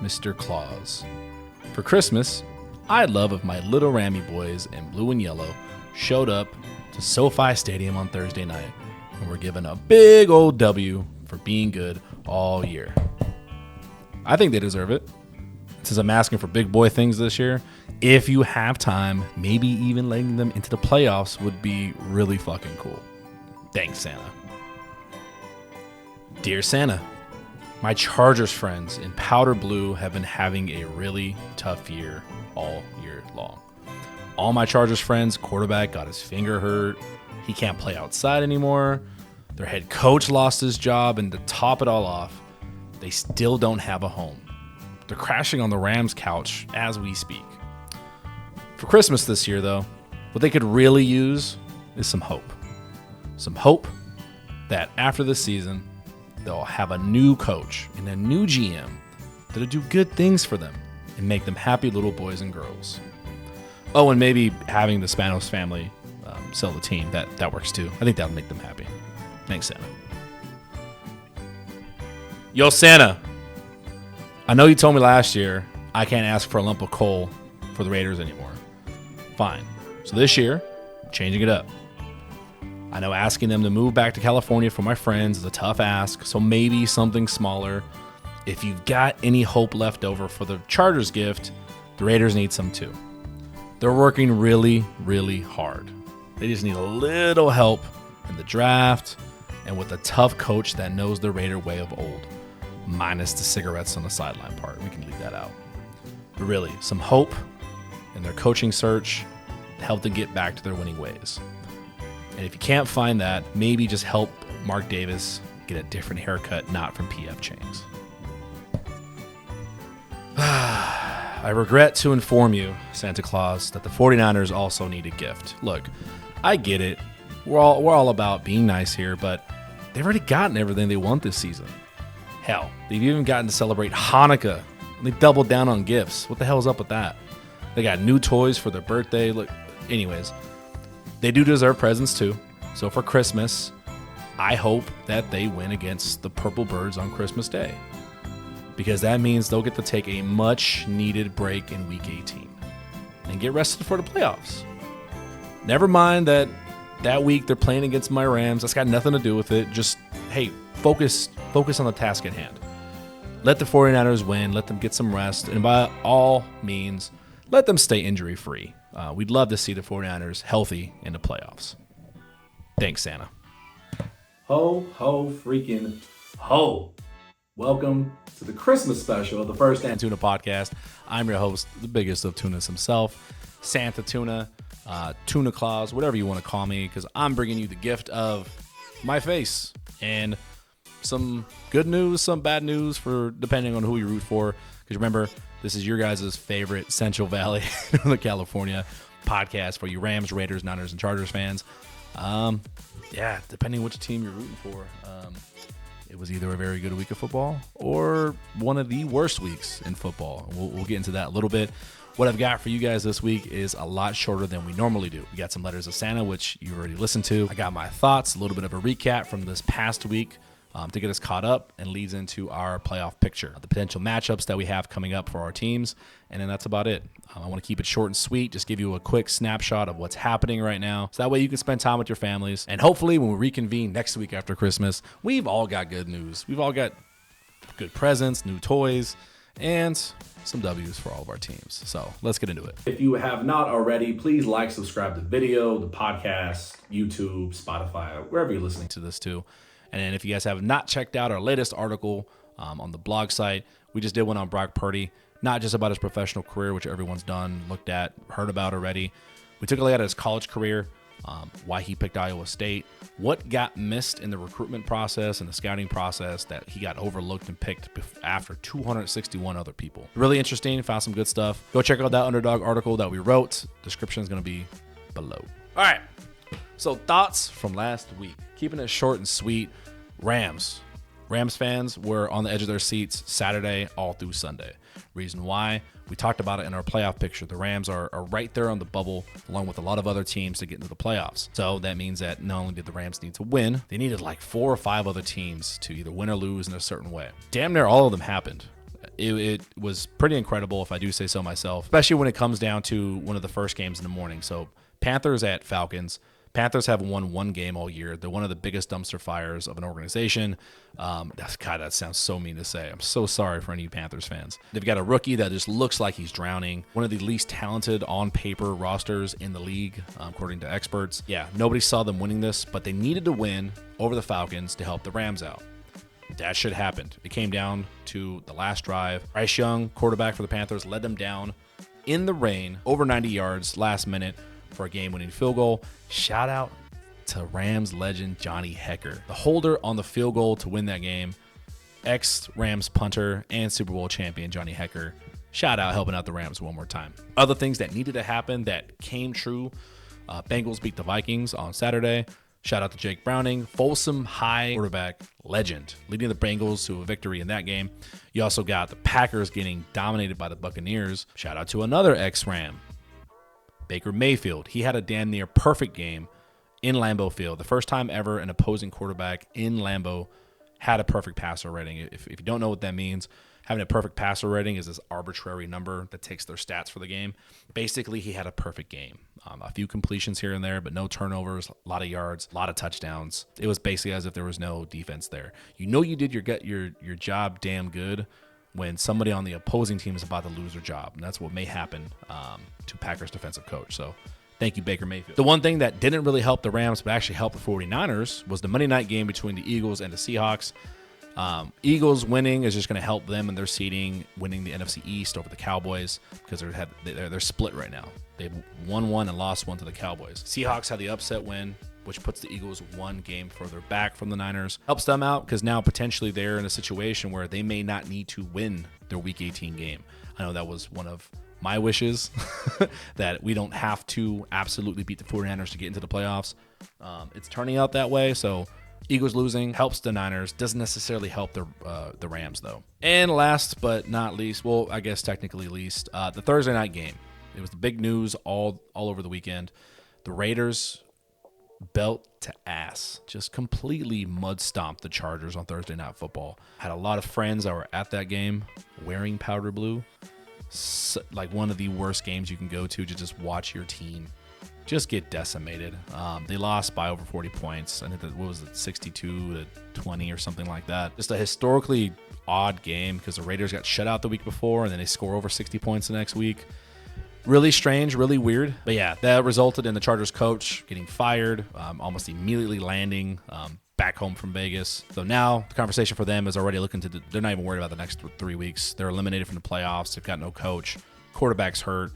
Mr. Claus. For Christmas, I'd love if my little Rammy boys in blue and yellow showed up to SoFi Stadium on Thursday night and were given a big old W for being good all year. I think they deserve it. Since I'm asking for big boy things this year, if you have time, maybe even letting them into the playoffs would be really fucking cool. Thanks, Santa. Dear Santa, my Chargers friends in powder blue have been having a really tough year all year long. All my Chargers friends' quarterback got his finger hurt. He can't play outside anymore. Their head coach lost his job, and to top it all off, they still don't have a home. They're crashing on the Rams couch as we speak. For Christmas this year, though, what they could really use is some hope. Some hope that after this season, they'll have a new coach and a new GM that'll do good things for them and make them happy little boys and girls. Oh, and maybe having the Spanos family sell the team. That works too. I think that'll make them happy. Thanks, Santa. Yo, Santa. I know you told me last year I can't ask for a lump of coal for the Raiders anymore. Fine. So this year, I'm changing it up. I know asking them to move back to California for my friends is a tough ask, so maybe something smaller. If you've got any hope left over for the Chargers gift, the Raiders need some too. They're working really, really hard. They just need a little help in the draft and with a tough coach that knows the Raider way of old, minus the cigarettes on the sideline part. We can leave that out. But really, some hope in their coaching search to help them get back to their winning ways. And if you can't find that, maybe just help Mark Davis get a different haircut, not from PF Chang's. I regret to inform you, Santa Claus, that the 49ers also need a gift. Look, I get it. We're all about being nice here, but they've already gotten everything they want this season. Hell, they've even gotten to celebrate Hanukkah. They doubled down on gifts. What the hell is up with that? They got new toys for their birthday. Look, anyways. They do deserve presents too. So for Christmas, I hope that they win against the Purple Birds on Christmas Day, because that means they'll get to take a much needed break in week 18 and get rested for the playoffs. Never mind that week they're playing against my Rams. That's got nothing to do with it. Just, hey, focus on the task at hand. Let the 49ers win. Let them get some rest. And by all means, let them stay injury free. We'd love to see the 49ers healthy in the playoffs. Thanks, Santa. Ho, ho, freaking ho. Welcome to the Christmas special of the First and Tuna podcast. I'm your host, the biggest of tunas himself, Santa Tuna, Tuna Claus, whatever you want to call me, because I'm bringing you the gift of my face and some good news, some bad news, for depending on who you root for. Because remember, this is your guys' favorite Central Valley, California podcast for you Rams, Raiders, Niners, and Chargers fans. Depending which team you're rooting for, it was either a very good week of football or one of the worst weeks in football. We'll get into that a little bit. What I've got for you guys this week is a lot shorter than we normally do. We got some letters of Santa, which you already listened to. I got my thoughts, a little bit of a recap from this past week, to get us caught up, and leads into our playoff picture, the potential matchups that we have coming up for our teams, and then that's about it. I want to keep it short and sweet, just give you a quick snapshot of what's happening right now, so that way you can spend time with your families, and hopefully when we reconvene next week after Christmas, we've all got good news. We've all got good presents, new toys, and some W's for all of our teams. So let's get into it. If you have not already, please like, subscribe to the video, the podcast, YouTube, Spotify, wherever you're listening to this to. And if you guys have not checked out our latest article on the blog site, we just did one on Brock Purdy, not just about his professional career, which everyone's done, looked at, heard about already. We took a look at his college career, why he picked Iowa State, what got missed in the recruitment process and the scouting process that he got overlooked and picked after 261 other people. Really interesting, found some good stuff. Go check out that Underdog article that we wrote. Description is going to be below. All right, so thoughts from last week. Keeping it short and sweet. Rams fans were on the edge of their seats Saturday all through Sunday. Reason why? We talked about it in our playoff picture. The Rams are right there on the bubble, along with a lot of other teams, to get into the playoffs. So that means that not only did the Rams need to win, they needed like 4 or 5 other teams to either win or lose in a certain way. Damn near all of them happened. it was pretty incredible, if I do say so myself, especially when it comes down to one of the first games in the morning. So Panthers at Falcons. Panthers haven't won one game all year. They're one of the biggest dumpster fires of an organization. God, that sounds so mean to say. I'm so sorry for any Panthers fans. They've got a rookie that just looks like he's drowning. One of the least talented on paper rosters in the league, according to experts. Yeah, nobody saw them winning this, but they needed to win over the Falcons to help the Rams out. That shit happened. It came down to the last drive. Bryce Young, quarterback for the Panthers, led them down in the rain, over 90 yards, last minute, for a game-winning field goal. Shout out to Rams legend Johnny Hekker, the holder on the field goal to win that game. Ex-Rams punter and Super Bowl champion Johnny Hekker. Shout out, helping out the Rams one more time. Other things that needed to happen that came true. Bengals beat the Vikings on Saturday. Shout out to Jake Browning, Folsom High quarterback legend, leading the Bengals to a victory in that game. You also got the Packers getting dominated by the Buccaneers. Shout out to another ex-Ram, Baker Mayfield. He had a damn near perfect game in Lambeau Field. The first time ever an opposing quarterback in Lambeau had a perfect passer rating. If you don't know what that means, having a perfect passer rating is this arbitrary number that takes their stats for the game. Basically, he had a perfect game. A few completions here and there, but no turnovers, a lot of yards, a lot of touchdowns. It was basically as if there was no defense there. You know you did your job damn good when somebody on the opposing team is about to lose their job. And that's what may happen to Packers defensive coach. So thank you, Baker Mayfield. The one thing that didn't really help the Rams, but actually helped the 49ers, was the Monday night game between the Eagles and the Seahawks. Eagles winning is just going to help them in their seeding, winning the NFC East over the Cowboys, because they're split right now. They've won one and lost one to the Cowboys. Seahawks had the upset win, which puts the Eagles one game further back from the Niners. Helps them out because now potentially they're in a situation where they may not need to win their Week 18 game. I know that was one of my wishes, that we don't have to absolutely beat the 49ers to get into the playoffs. It's turning out that way, so Eagles losing helps the Niners, doesn't necessarily help the Rams, though. And last but not least, well, I guess technically least, the Thursday night game. It was the big news all over the weekend. The Raiders, belt to ass, just completely mud stomped the Chargers on Thursday Night Football. Had a lot of friends that were at that game wearing powder blue. Like one of the worst games you can go to just watch your team just get decimated. They lost by over 40 points. I think that, what was it, 62-20 or something like that. Just a historically odd game because the Raiders got shut out the week before and then they score over 60 points the next week. Really strange, really weird. But yeah, that resulted in the Chargers coach getting fired, almost immediately landing back home from Vegas. So now the conversation for them is already looking to, they're not even worried about the next 3 weeks. They're eliminated from the playoffs. They've got no coach. Quarterback's hurt.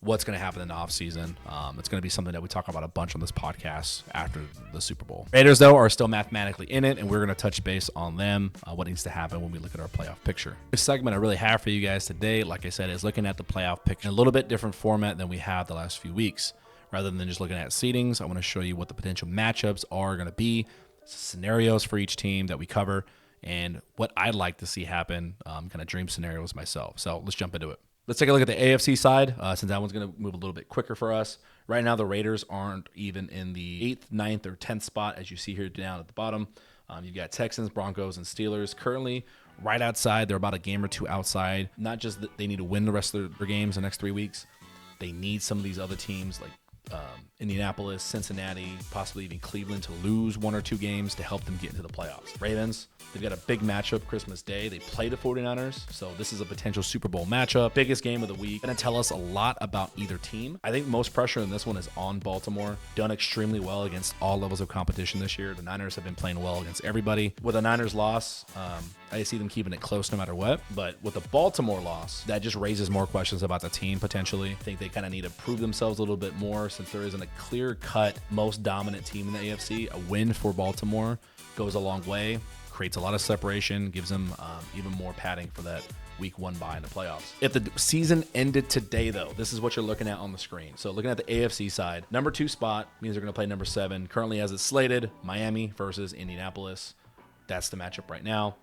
What's going to happen in the offseason? It's going to be something that we talk about a bunch on this podcast after the Super Bowl. Raiders, though, are still mathematically in it, and we're going to touch base on them, what needs to happen when we look at our playoff picture. This segment I really have for you guys today, like I said, is looking at the playoff picture in a little bit different format than we have the last few weeks. Rather than just looking at seedings, I want to show you what the potential matchups are going to be, scenarios for each team that we cover, and what I'd like to see happen, kind of dream scenarios myself. So let's jump into it. Let's take a look at the AFC side, since that one's going to move a little bit quicker for us. Right now, the Raiders aren't even in the 8th, 9th, or 10th spot, as you see here down at the bottom. You've got Texans, Broncos, and Steelers currently right outside. They're about a game or two outside. Not just that they need to win the rest of their games the next 3 weeks. They need some of these other teams like Indianapolis, Cincinnati, possibly even Cleveland to lose 1 or 2 games to help them get into the playoffs. Ravens, they've got a big matchup Christmas Day. They play the 49ers, so this is a potential Super Bowl matchup. Biggest game of the week. Going to tell us a lot about either team. I think most pressure in this one is on Baltimore. Done extremely well against all levels of competition this year. The Niners have been playing well against everybody. With a Niners loss, I see them keeping it close no matter what. But with the Baltimore loss, that just raises more questions about the team potentially. I think they kind of need to prove themselves a little bit more since there isn't a clear-cut most dominant team in the AFC. A win for Baltimore goes a long way, creates a lot of separation, gives them even more padding for that week 1 bye in the playoffs. If the season ended today, though, this is what you're looking at on the screen. So looking at the AFC side, number 2 spot means they're going to play number 7. Currently, as it's slated, Miami versus Indianapolis. That's the matchup right now.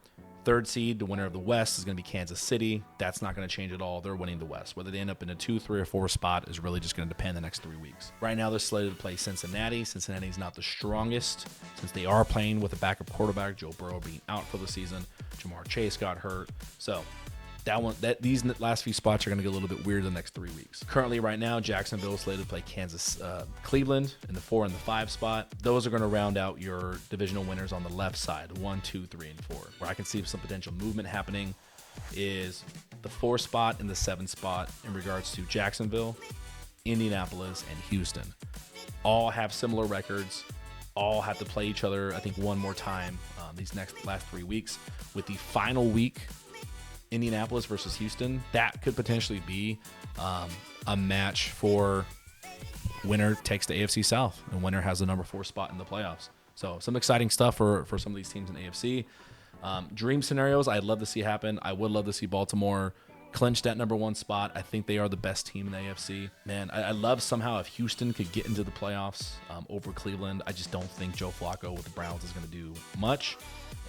3rd seed, the winner of the West, is going to be Kansas City. That's not going to change at all. They're winning the West. Whether they end up in a 2, 3, or 4 spot is really just going to depend the next 3 weeks. Right now, they're slated to play Cincinnati. Cincinnati's not the strongest since they are playing with a backup quarterback, Joe Burrow being out for the season. Jamar Chase got hurt. So these last few spots are going to get a little bit weird the next 3 weeks. Currently, right now, Jacksonville is slated to play Cleveland in the 4 and the 5 spot. Those are going to round out your divisional winners on the left side, 1, 2, 3, and 4. Where I can see some potential movement happening is the 4 spot and the 7 spot in regards to Jacksonville, Indianapolis, and Houston. All have similar records. All have to play each other, I think, one more time these last 3 weeks, with the final week, Indianapolis versus Houston. That could potentially be a match for winner takes the AFC South and winner has the number 4 spot in the playoffs. So some exciting stuff for some of these teams in the AFC. Dream scenarios I'd love to see happen. I would love to see Baltimore clinch that number 1 spot. I think they are the best team in the AFC. Man, I love somehow if Houston could get into the playoffs over Cleveland. I just don't think Joe Flacco with the Browns is going to do much.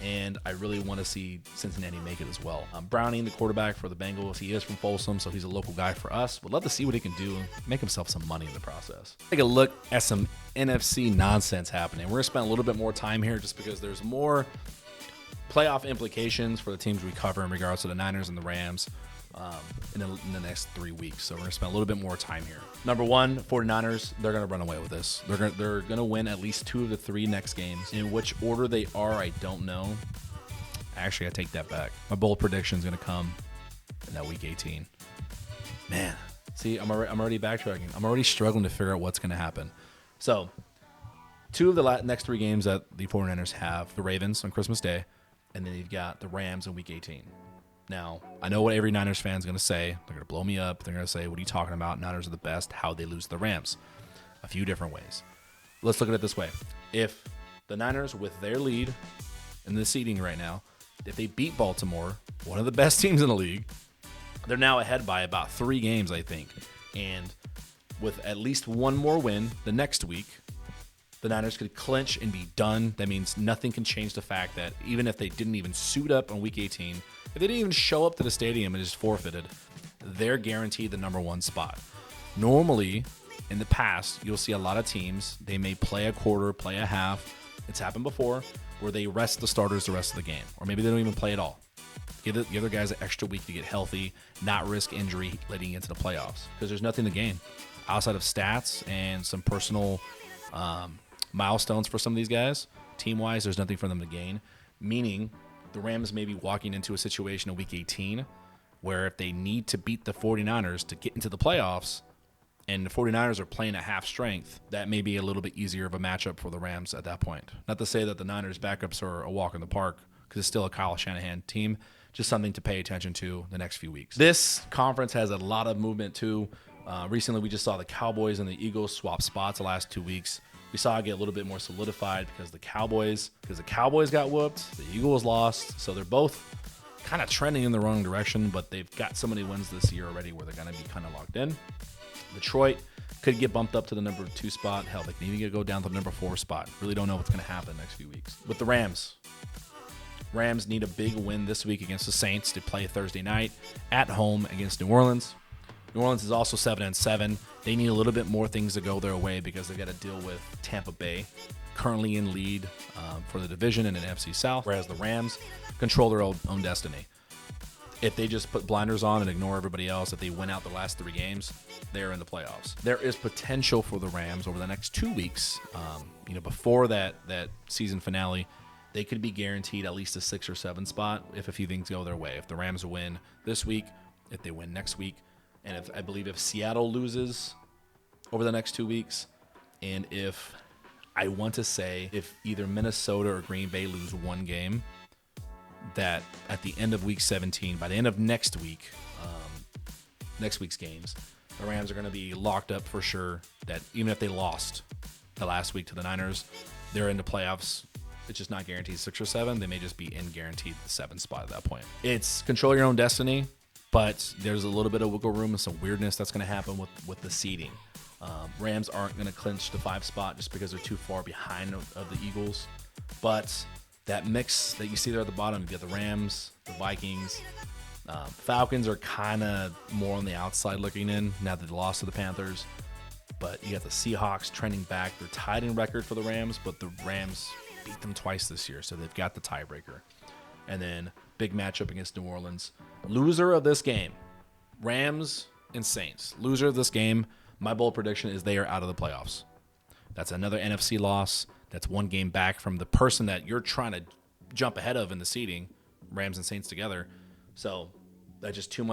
And I really want to see Cincinnati make it as well. Browning, the quarterback for the Bengals, he is from Folsom, so he's a local guy for us. Would love to see what he can do and make himself some money in the process. Take a look at some NFC nonsense happening. We're going to spend a little bit more time here just because there's more playoff implications for the teams we cover in regards to the Niners and the Rams in the next 3 weeks. So we're going to spend a little bit more time here. Number 1, 49ers, they're going to run away with this. They're going to win at least 2 of the 3 next games. In which order they are, I don't know. Actually, I take that back. My bold prediction is going to come in that week 18. Man, see, I'm already backtracking. I'm already struggling to figure out what's going to happen. So 2 of the next 3 games that the 49ers have, the Ravens on Christmas Day, and then you've got the Rams in week 18. Now, I know what every Niners fan is going to say. They're going to blow me up. They're going to say, what are you talking about? Niners are the best. How'd they lose to the Rams? A few different ways. Let's look at it this way. If the Niners, with their lead in the seeding right now, if they beat Baltimore, one of the best teams in the league, they're now ahead by about 3 games, I think. And with at least 1 more win the next week, the Niners could clinch and be done. That means nothing can change the fact that even if they didn't even suit up on week 18, if they didn't even show up to the stadium and just forfeited, they're guaranteed the number 1 spot. Normally, in the past, you'll see a lot of teams, they may play a quarter, play a half. It's happened before where they rest the starters the rest of the game. Or maybe they don't even play at all. Give the other guys an extra week to get healthy, not risk injury leading into the playoffs. Because there's nothing to gain outside of stats and some personal milestones for some of these guys. Team-wise, there's nothing for them to gain. Meaning, the Rams may be walking into a situation in week 18 where if they need to beat the 49ers to get into the playoffs and the 49ers are playing at half strength, that may be a little bit easier of a matchup for the Rams at that point. Not to say that the Niners backups are a walk in the park because it's still a Kyle Shanahan team, just something to pay attention to the next few weeks. This conference has a lot of movement too. Recently, we just saw the Cowboys and the Eagles swap spots the last 2 weeks. We saw it get a little bit more solidified because the Cowboys got whooped, the Eagles lost, so they're both kind of trending in the wrong direction, but they've got so many wins this year already where they're going to be kind of locked in. Detroit could get bumped up to the number 2 spot. Hell, they can even go down to the number 4 spot. Really don't know what's going to happen the next few weeks. With the Rams need a big win this week against the Saints to play Thursday night at home against New Orleans. New Orleans is also 7-7. They need a little bit more things to go their way because they've got to deal with Tampa Bay, currently in lead for the division in an NFC South, whereas the Rams control their own destiny. If they just put blinders on and ignore everybody else, if they win out the last 3 games, they're in the playoffs. There is potential for the Rams over the next 2 weeks. Before that season finale, they could be guaranteed at least a 6 or 7 spot if a few things go their way. If the Rams win this week, if they win next week, and I believe if Seattle loses over the next 2 weeks, and if either Minnesota or Green Bay lose 1 game, that at the end of week 17, by the end of next week, next week's games, the Rams are going to be locked up for sure. That even if they lost the last week to the Niners, they're in the playoffs. It's just not guaranteed 6 or 7. They may just be in guaranteed the 7 spot at that point. It's control your own destiny. But there's a little bit of wiggle room and some weirdness that's going to happen with the seeding. Rams aren't going to clinch the 5 spot just because they're too far behind of the Eagles. But that mix that you see there at the bottom, you get the Rams, the Vikings. Falcons are kind of more on the outside looking in now that they lost to the Panthers. But you got the Seahawks trending back. They're tied in record for the Rams, but the Rams beat them twice this year, so they've got the tiebreaker. And then Big matchup against New Orleans. Loser of this game, Rams and Saints. Loser of this game, my bold prediction is they are out of the playoffs. That's another NFC loss. That's one game back from the person that you're trying to jump ahead of in the seeding, Rams and Saints together. So that's just too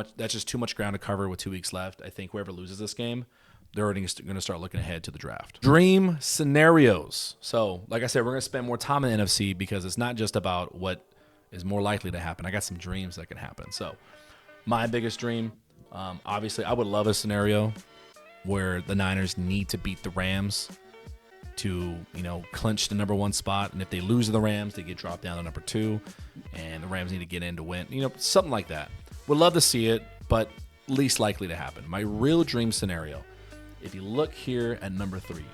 much ground to cover with 2 weeks left. I think whoever loses this game, they're already going to start looking ahead to the draft. Dream scenarios. So, like I said, we're going to spend more time in the NFC because it's not just about what is more likely to happen. I got some dreams that can happen. So, my biggest dream, obviously, I would love a scenario where the Niners need to beat the Rams to, clinch the number 1 spot. And if they lose to the Rams, they get dropped down to number 2. And the Rams need to get in to win. Something like that. Would love to see it, but least likely to happen. My real dream scenario, if you look here at number 3,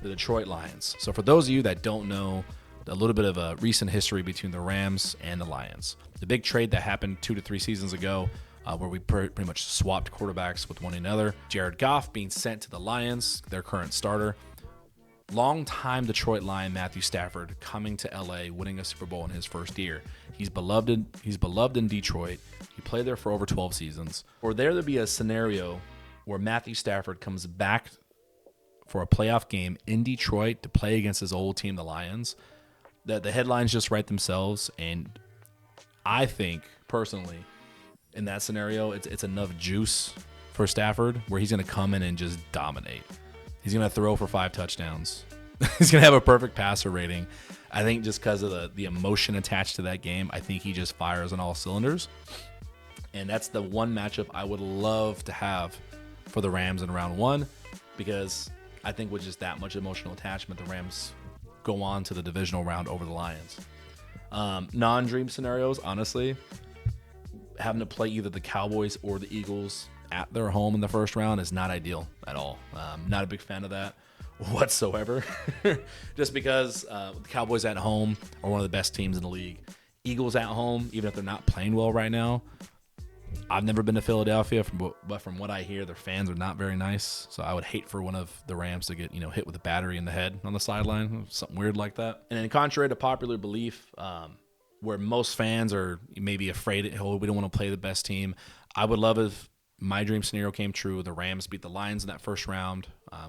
the Detroit Lions. So for those of you that don't know, a little bit of a recent history between the Rams and the Lions. The big trade that happened 2 to 3 seasons ago, where we pretty much swapped quarterbacks with one another. Jared Goff being sent to the Lions, their current starter. Longtime Detroit Lion Matthew Stafford coming to LA, winning a Super Bowl in his first year. He's beloved in Detroit. He played there for over 12 seasons. For there to be a scenario where Matthew Stafford comes back for a playoff game in Detroit to play against his old team, the Lions, the headlines just write themselves. And I think, personally, in that scenario, it's enough juice for Stafford where he's going to come in and just dominate. He's going to throw for 5 touchdowns. He's going to have a perfect passer rating. I think just because of the emotion attached to that game, I think he just fires on all cylinders. And that's the one matchup I would love to have for the Rams in round 1, because I think with just that much emotional attachment, the Rams go on to the divisional round over the Lions. Non-dream scenarios, honestly, having to play either the Cowboys or the Eagles at their home in the first round is not ideal at all. Not a big fan of that whatsoever. Just because the Cowboys at home are one of the best teams in the league. Eagles at home, even if they're not playing well right now. I've never been to Philadelphia, but from what I hear, their fans are not very nice. So I would hate for one of the Rams to get hit with a battery in the head on the sideline, something weird like that. And then contrary to popular belief, where most fans are maybe afraid, we don't want to play the best team, I would love if my dream scenario came true. The Rams beat the Lions in that first round,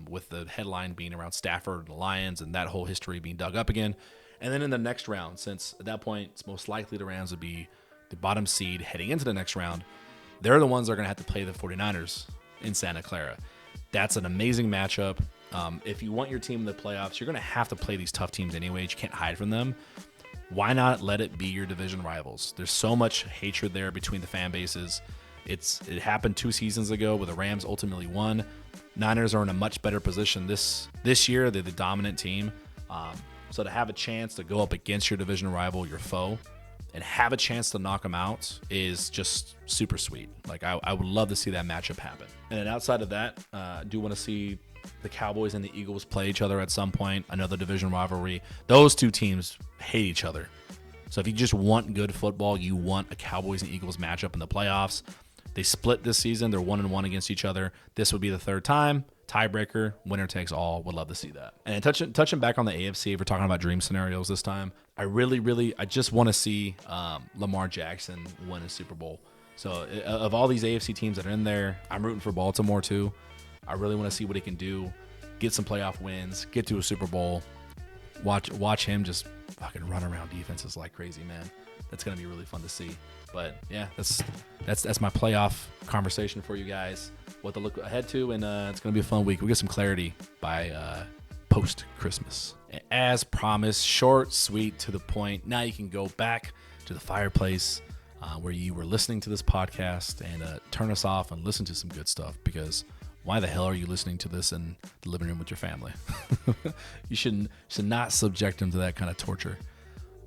with the headline being around Stafford and the Lions and that whole history being dug up again. And then in the next round, since at that point it's most likely the Rams would be the bottom seed heading into the next round, they're the ones that are going to have to play the 49ers in Santa Clara. That's an amazing matchup. If you want your team in the playoffs, you're going to have to play these tough teams anyway. You can't hide from them. Why not let it be your division rivals? There's so much hatred there between the fan bases. It happened 2 seasons ago where the Rams ultimately won. Niners are in a much better position this year. They're the dominant team. So to have a chance to go up against your division rival, your foe, and have a chance to knock them out is just super sweet. Like I would love to see that matchup happen. And then outside of that, I do want to see the Cowboys and the Eagles play each other at some point. Another division rivalry. Those 2 teams hate each other. So if you just want good football, you want a Cowboys and Eagles matchup in the playoffs. They split this season. They're 1-1 against each other. This would be the 3rd time. Tiebreaker, winner takes all. Would love to see that. And touching back on the AFC, if we're talking about dream scenarios this time, I just want to see Lamar Jackson win a Super Bowl. So of all these AFC teams that are in there, I'm rooting for Baltimore too. I really want to see what he can do, get some playoff wins, get to a Super Bowl. Watch him just fucking run around defenses like crazy, man. That's gonna be really fun to see. But yeah, that's my playoff conversation for you guys. What to look ahead to, and it's gonna be a fun week. We get some clarity by post Christmas. As promised, short, sweet, to the point. Now you can go back to the fireplace where you were listening to this podcast and turn us off and listen to some good stuff, because why the hell are you listening to this in the living room with your family? You should not subject them to that kind of torture.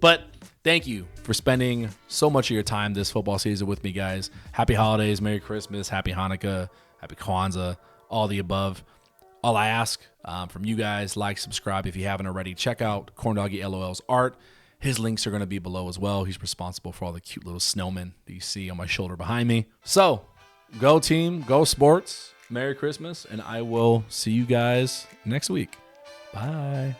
But thank you for spending so much of your time this football season with me, guys. Happy holidays, Merry Christmas, Happy Hanukkah, Happy Kwanzaa, all the above. All I ask from you guys, like, subscribe if you haven't already. Check out Corndoggy LOL's art. His links are going to be below as well. He's responsible for all the cute little snowmen that you see on my shoulder behind me. So, go team, go sports. Merry Christmas, and I will see you guys next week. Bye.